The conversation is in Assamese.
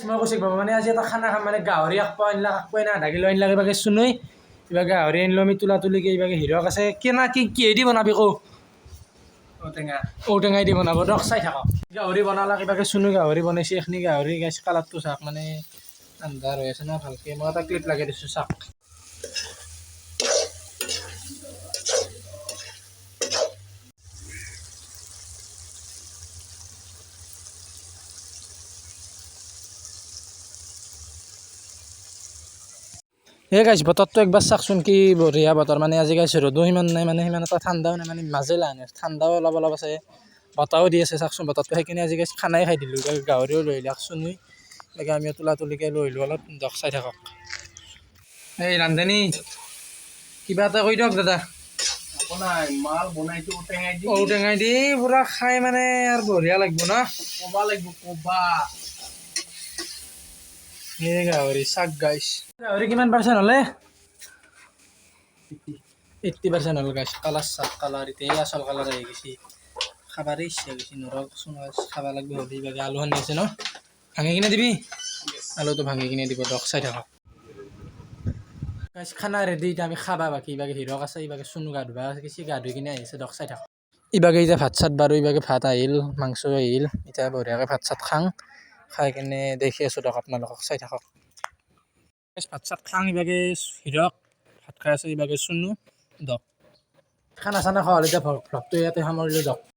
মই কৈছোঁ মানে আজি এটা খানা খাম মানে গাহৰি আকপা আনিলা না 1.5 কিলো আনিলা কিবাকে চুনুই কিবা গাহৰি আনিলো আমি তোলা তুলিকে কিবাকে হিৰক আছে কিহেদি বনাবি কৌ ঔটেঙাই দি বনাব দক চাই থাকক গাহৰি বনালা কিবাকে চুনু গাহৰি বনাইছে এইখিনি গাহৰি গাইছ কালাৰটো চাওক মানে আন্ধাৰ হৈ আছে না ভালকে মই এটা ক্লিপ লগাই দিছোঁ চাওক এই গাইছ বতৰটো একবাৰ চাওকচোন কি বঢ়িয়া বতৰ মানে আজি গাইছ ৰ'দো সিমান নাই মানে সিমান এটা ঠাণ্ডাও নাই মানে মাজেলা ঠাণ্ডাও অলপ অলপ আছে বতাহও দি আছে চাওকচোন বতৰটো সেইখিনি আজি গাইছ খানাই খাই দিলোঁ গাহৰিও লৈ আহিলে চুনুই এতিয়া আমি তোলা তুলিকৈ লৈ আহিলোঁ অলপ দক চাই থাকক এই ৰান্ধনী কিবা এটা কৈ দিয়ক দাদা মাল বনাইছো ঔটেঙাই দি পুৰা খাই মানে আৰু বঢ়িয়া লাগিব ন কবা এই গাহৰি চাক গাইছ গাহৰি কিমান পাৰ্চেণ্ট হ'লে 80% হ'ল গাইছ কালাৰ চাক কালাৰ এতিয়া আচল কালাৰ আহি গৈছে খাবাৰে ইচ্ছা গৈছে নৰক চোন খাব লাগিব হ'লে বাকী আলু সানি আছে ন ভাঙি কিনে দিবি আলুটো ভাঙি কিনে দিব দক চাই থাকক গাইছ খানা ৰেডি এতিয়া আমি খাবা বাকী ইবাগে হিৰক আছে ইবাগে চুনু গা ধুবা কিছু গা ধুই কিনে আহিছে দক চাই থাকক ইবাগে এতিয়া ভাত চাত বাৰু ইবাগে ভাত আহিল মাংস আহিল এতিয়া বঢ়িয়াকৈ ভাত চাত খাং খাই কিনে দেখি আছোঁ দক আপোনালোকক চাই থাকক ভাত চাত খাং ইবাগে হিৰক ভাত খাই আছে ইবাগে চুনু দক খানা চানা খোৱা হ'লে এতিয়া ভ্লগটো ইয়াতে সামৰিলোঁ দক